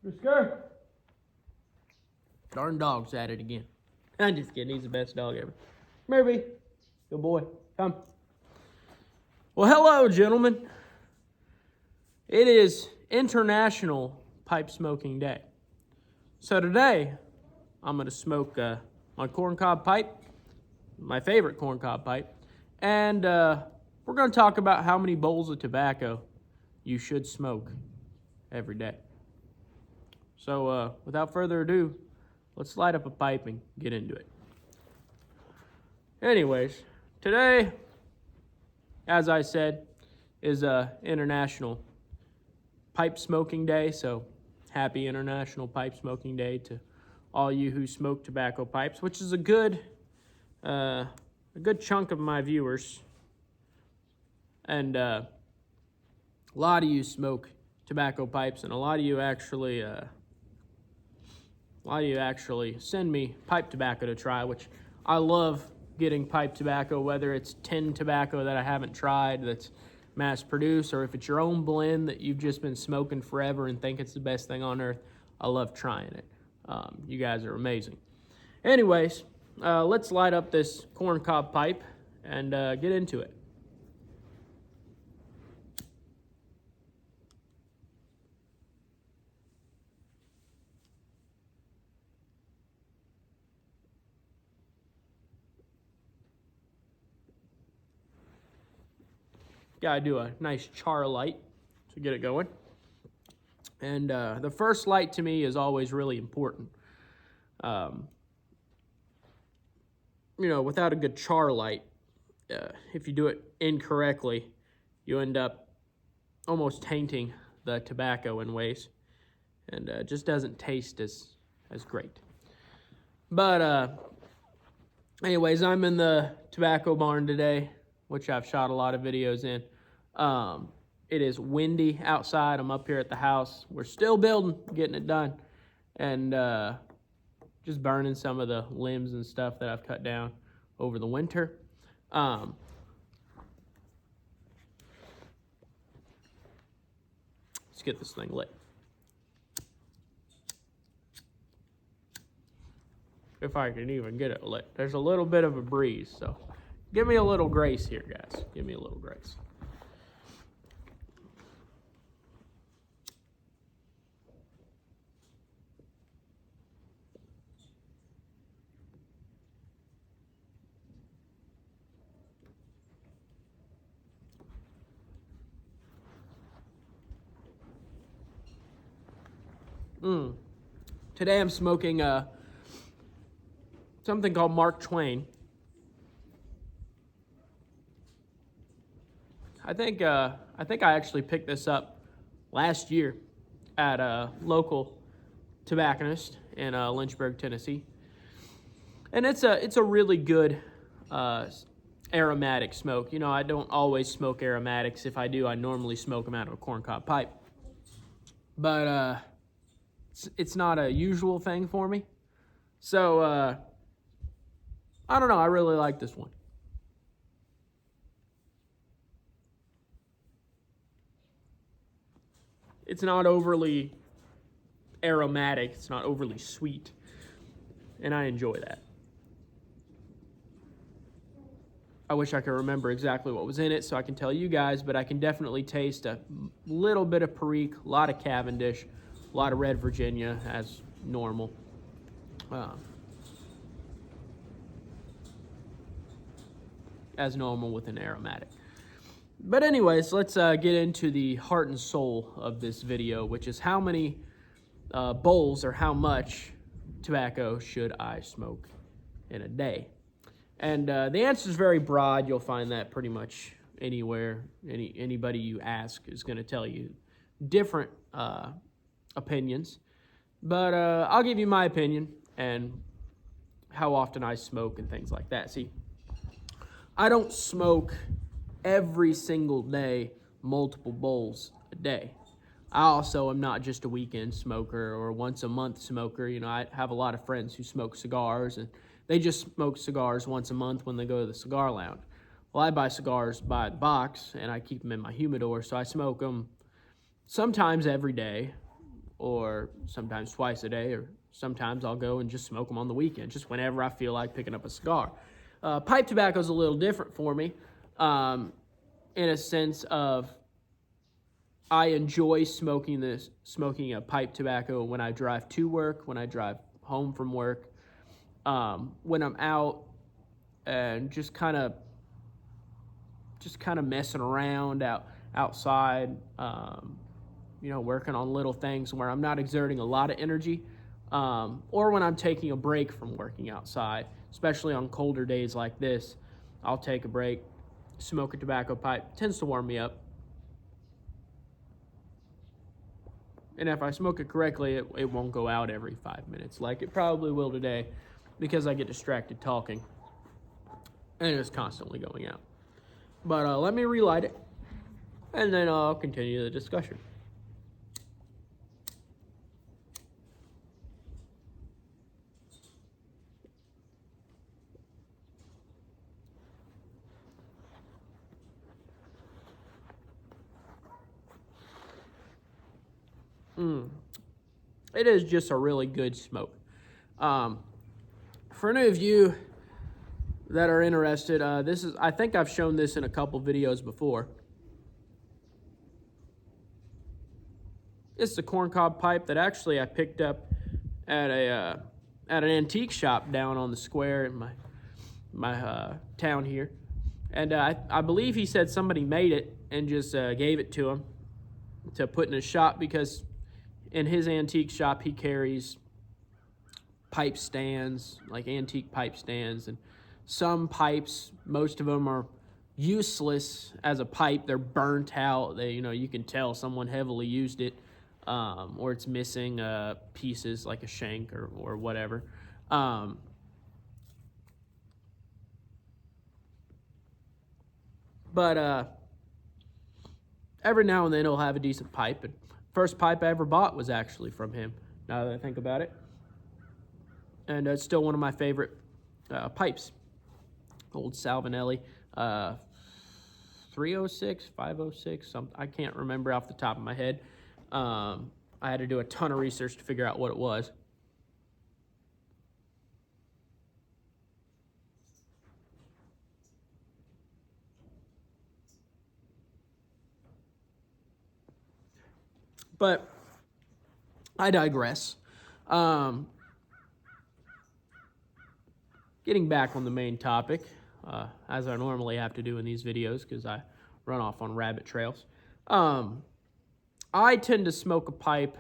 Frisker. Darn dog's at it again. I'm just kidding. He's the best dog ever. Maybe. Good boy. Come. Well, hello, gentlemen. It is International Pipe Smoking Day. So today, I'm going to smoke my corncob pipe, my favorite corncob pipe, and we're going to talk about how many bowls of tobacco you should smoke every day. So without further ado, let's light up a pipe and get into it. Anyways, today, as I said, is International Pipe Smoking Day, so happy International Pipe Smoking Day to all you who smoke tobacco pipes, which is a good chunk of my viewers. And a lot of you smoke tobacco pipes, and a lot of you actually send me pipe tobacco to try, which I love getting pipe tobacco, whether it's tin tobacco that I haven't tried that's mass produced, or if it's your own blend that you've just been smoking forever and think it's the best thing on earth. I love trying it. You guys are amazing. Anyways, let's light up this corncob pipe and get into it. Gotta do a nice char light to get it going. And the first light to me is always really important. Without a good char light, if you do it incorrectly, you end up almost tainting the tobacco in ways, and it just doesn't taste as great. But anyways, I'm in the tobacco barn today, which I've shot a lot of videos in. It is windy outside. I'm up here at the house. We're still building, getting it done, and just burning some of the limbs and stuff that I've cut down over the winter. Let's get this thing lit. If I can even get it lit. There's a little bit of a breeze, so give me a little grace here, guys. Give me a little grace. Today I'm smoking something called Mark Twain. I think I actually picked this up last year at a local tobacconist in Lynchburg, Tennessee, and it's a really good aromatic smoke. You know, I don't always smoke aromatics. If I do, I normally smoke them out of a corncob pipe, but it's not a usual thing for me. So I don't know. I really like this one. It's not overly aromatic. It's not overly sweet. And I enjoy that. I wish I could remember exactly what was in it so I can tell you guys, but I can definitely taste a little bit of Perique, a lot of Cavendish, a lot of Red Virginia as normal. As normal with an aromatic. But anyways, let's get into the heart and soul of this video, which is how many bowls or how much tobacco should I smoke in a day? And the answer is very broad. You'll find that pretty much anywhere. Anybody you ask is going to tell you different opinions. But I'll give you my opinion and how often I smoke and things like that. See, I don't smoke every single day, multiple bowls a day. I also am not just a weekend smoker or once a month smoker. You know, I have a lot of friends who smoke cigars, and they just smoke cigars once a month when they go to the cigar lounge. Well, I buy cigars by the box, and I keep them in my humidor, so I smoke them sometimes every day, or sometimes twice a day, or sometimes I'll go and just smoke them on the weekend, just whenever I feel like picking up a cigar. Pipe tobacco is a little different for me, in a sense of I enjoy smoking a pipe tobacco when I drive to work, when I drive home from work, when I'm out and just kind of messing around outside, working on little things where I'm not exerting a lot of energy, or when I'm taking a break from working outside, especially on colder days like this. I'll take a break, smoke a tobacco pipe. It tends to warm me up. And if I smoke it correctly, it won't go out every 5 minutes like it probably will today, because I get distracted talking and it's constantly going out. But let me relight it, and then I'll continue the discussion. It is just a really good smoke. For any of you that are interested, I think I've shown this in a couple videos before. It's the corncob pipe that actually I picked up at an antique shop down on the square in my town here, and I believe he said somebody made it and just gave it to him to put in his shop, because in his antique shop he carries pipe stands, like antique pipe stands, and some pipes, most of them are useless as a pipe. They're burnt out. You can tell someone heavily used it, or it's missing pieces like a shank or whatever. But every now and then he'll have a decent pipe. And first pipe I ever bought was actually from him, now that I think about it. And it's still one of my favorite pipes. Old Salvinelli, 306, 506, I can't remember off the top of my head. I had to do a ton of research to figure out what it was. But I digress. Getting back on the main topic, as I normally have to do in these videos because I run off on rabbit trails. I tend to smoke a pipe.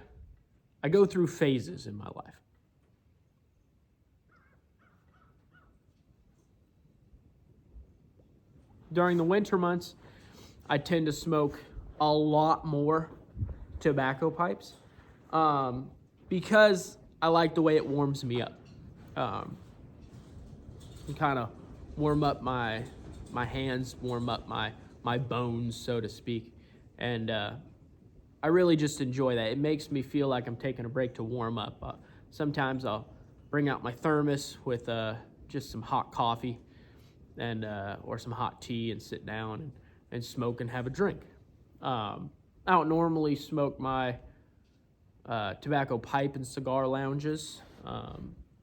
I go through phases in my life. During the winter months, I tend to smoke a lot more tobacco pipes, because I like the way it warms me up. And kind of warm up my hands, warm up my bones, so to speak. And I really just enjoy that. It makes me feel like I'm taking a break to warm up. Sometimes I'll bring out my thermos with just some hot coffee and or some hot tea and sit down and smoke and have a drink. I don't normally smoke my tobacco pipe in cigar lounges.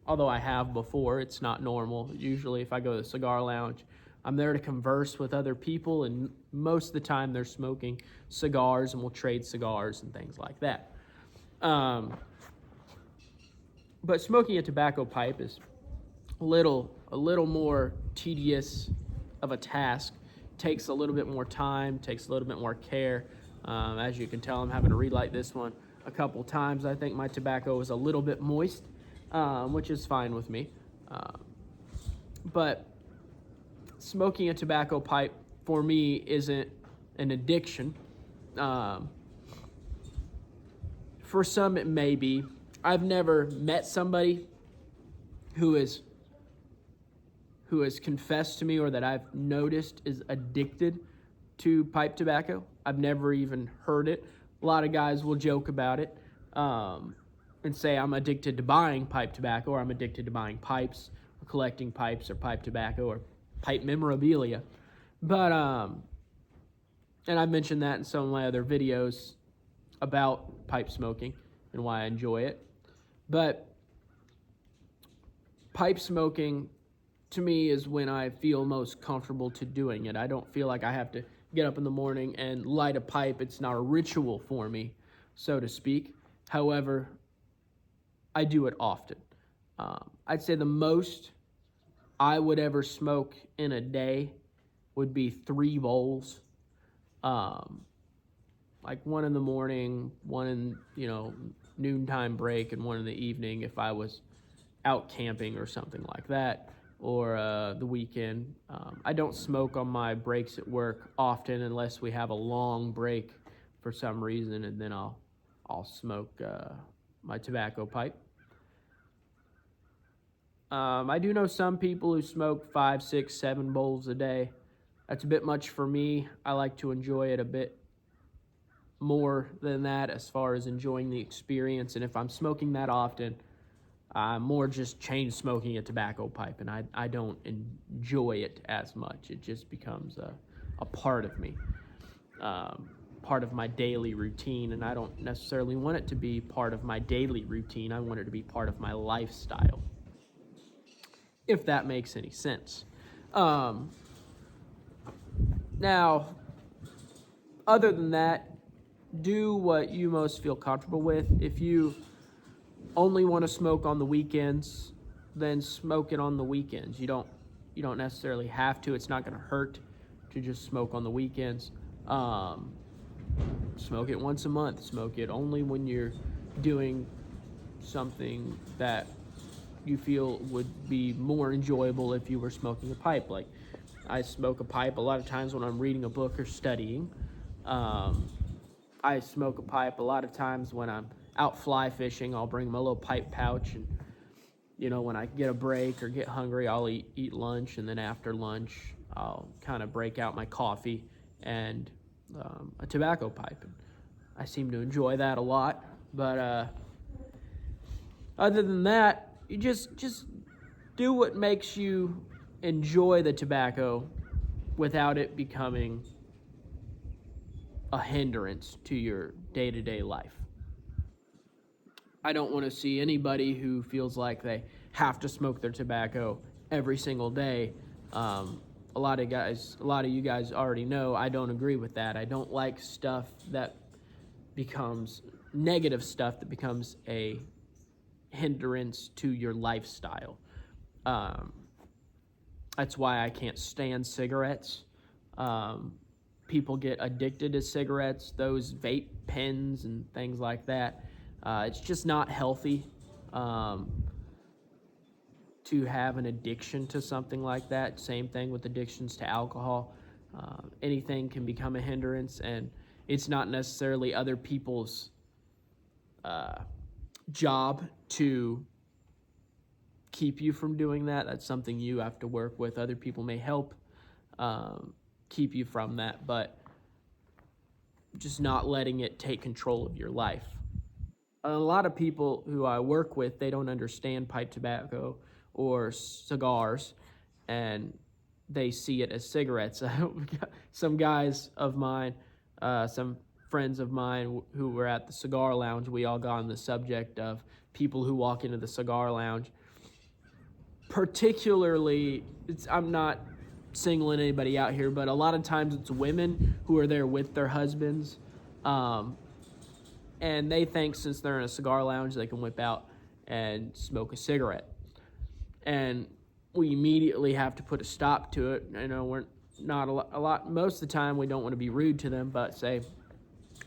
Although I have before, it's not normal. Usually if I go to the cigar lounge, I'm there to converse with other people, and most of the time they're smoking cigars, and we'll trade cigars and things like that. But smoking a tobacco pipe is a little more tedious of a task. Takes a little bit more time, takes a little bit more care. As you can tell, I'm having to relight this one a couple times. I think my tobacco is a little bit moist, which is fine with me. But smoking a tobacco pipe for me isn't an addiction. For some it may be. I've never met somebody who has confessed to me, or that I've noticed is addicted to pipe tobacco. I've never even heard it. A lot of guys will joke about it, and say I'm addicted to buying pipe tobacco, or I'm addicted to buying pipes, or collecting pipes, or pipe tobacco, or pipe memorabilia. But and I've mentioned that in some of my other videos about pipe smoking. and why I enjoy it. But pipe smoking, to me, is when I feel most comfortable to doing it. I don't feel like I have to get up in the morning and light a pipe. It's not a ritual for me, so to speak. However, I do it often. I'd say the most I would ever smoke in a day would be 3 bowls. Like one in the morning, one in, noontime break, and one in the evening if I was out camping or something like that, or the weekend. I don't smoke on my breaks at work often unless we have a long break for some reason, and then I'll smoke my tobacco pipe. I do know some people who smoke 5, 6, 7 bowls a day. That's a bit much for me. I like to enjoy it a bit more than that as far as enjoying the experience. And if I'm smoking that often, I'm more just chain smoking a tobacco pipe, and I don't enjoy it as much. It just becomes a part of me, part of my daily routine, and I don't necessarily want it to be part of my daily routine. I want it to be part of my lifestyle, if that makes any sense. Now, other than that, do what you most feel comfortable with. If you only want to smoke on the weekends, then smoke it on the weekends. You don't necessarily have to. It's not going to hurt to just smoke on the weekends. Smoke it once a month. Smoke it only when you're doing something that you feel would be more enjoyable if you were smoking a pipe. Like, I smoke a pipe a lot of times when I'm reading a book or studying. I smoke a pipe a lot of times when I'm out fly fishing. I'll bring my little pipe pouch, and when I get a break or get hungry, I'll eat lunch, and then after lunch I'll kind of break out my coffee and a tobacco pipe. And I seem to enjoy that a lot. But other than that, you just do what makes you enjoy the tobacco without it becoming a hindrance to your day-to-day life. I don't want to see anybody who feels like they have to smoke their tobacco every single day. A lot of you guys already know I don't agree with that. I don't like stuff that becomes negative stuff that becomes a hindrance to your lifestyle. That's why I can't stand cigarettes. People get addicted to cigarettes, those vape pens and things like that. It's just not healthy to have an addiction to something like that. Same thing with addictions to alcohol. Anything can become a hindrance, and it's not necessarily other people's job to keep you from doing that. That's something you have to work with. Other people may help keep you from that, but just not letting it take control of your life. A lot of people who I work with, they don't understand pipe tobacco or cigars, and they see it as cigarettes. Some guys of mine, some friends of mine who were at the cigar lounge, we all got on the subject of people who walk into the cigar lounge. Particularly, I'm not singling anybody out here, but a lot of times it's women who are there with their husbands, and they think since they're in a cigar lounge they can whip out and smoke a cigarette. And we immediately have to put a stop to it. We're not a lot most of the time we don't want to be rude to them, but say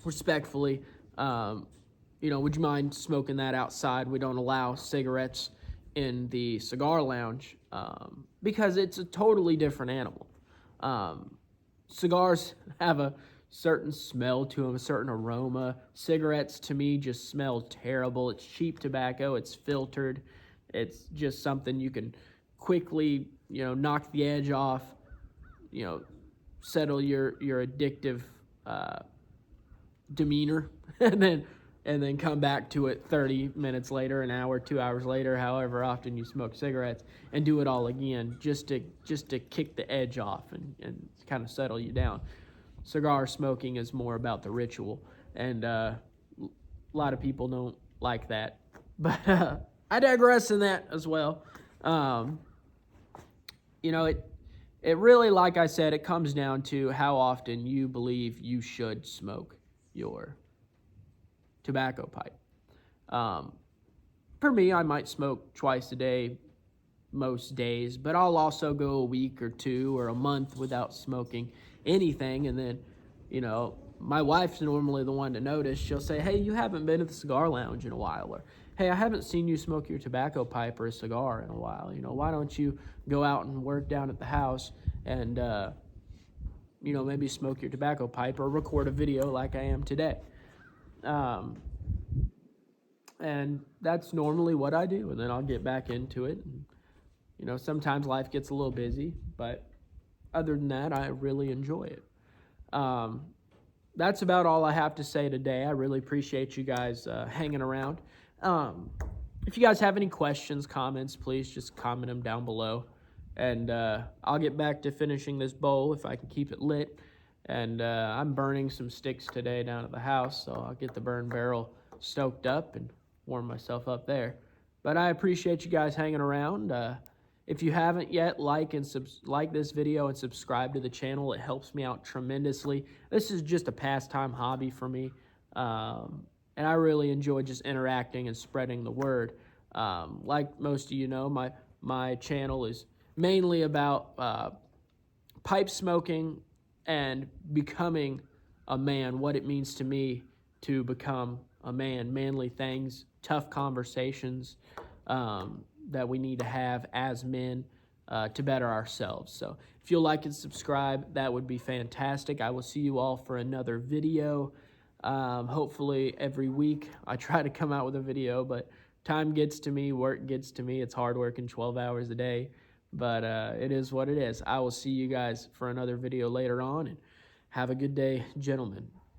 respectfully, would you mind smoking that outside? We don't allow cigarettes in the cigar lounge because it's a totally different animal. Cigars have a certain smell to them, a certain aroma. Cigarettes, to me, just smell terrible. It's cheap tobacco. It's filtered. It's just something you can quickly, knock the edge off, settle your addictive demeanor, and then come back to it 30 minutes later, an hour, 2 hours later, however often you smoke cigarettes, and do it all again just to kick the edge off and kind of settle you down. Cigar smoking is more about the ritual, and a lot of people don't like that. But I digress in that as well. You know, it really, like I said, it comes down to how often you believe you should smoke your tobacco pipe. For me, I might smoke twice a day most days, but I'll also go a week or two or a month without smoking anything. And then, you know, my wife's normally the one to notice. She'll say, hey, you haven't been to the cigar lounge in a while, or hey, I haven't seen you smoke your tobacco pipe or a cigar in a while. You know, why don't you go out and work down at the house and, you know, maybe smoke your tobacco pipe or record a video like I am today. And that's normally what I do, and then I'll get back into it. And, you know, sometimes life gets a little busy, but other than that, I really enjoy it. That's about all I have to say today. I really appreciate you guys hanging around. If you guys have any questions, comments, please just comment them down below. And I'll get back to finishing this bowl if I can keep it lit. And I'm burning some sticks today down at the house, so I'll get the burn barrel stoked up and warm myself up there. But I appreciate you guys hanging around. If you haven't yet, like this video and subscribe to the channel. It helps me out tremendously. This is just a pastime hobby for me, and I really enjoy just interacting and spreading the word. Like most of you know, my channel is mainly about pipe smoking and becoming a man, what it means to me to become a man, manly things, tough conversations that we need to have as men to better ourselves. So if you'll like and subscribe, that would be fantastic. I will see you all for another video. Hopefully every week I try to come out with a video, but time gets to me, work gets to me. It's hard working 12 hours a day, but it is what it is. I will see you guys for another video later on, and have a good day, gentlemen.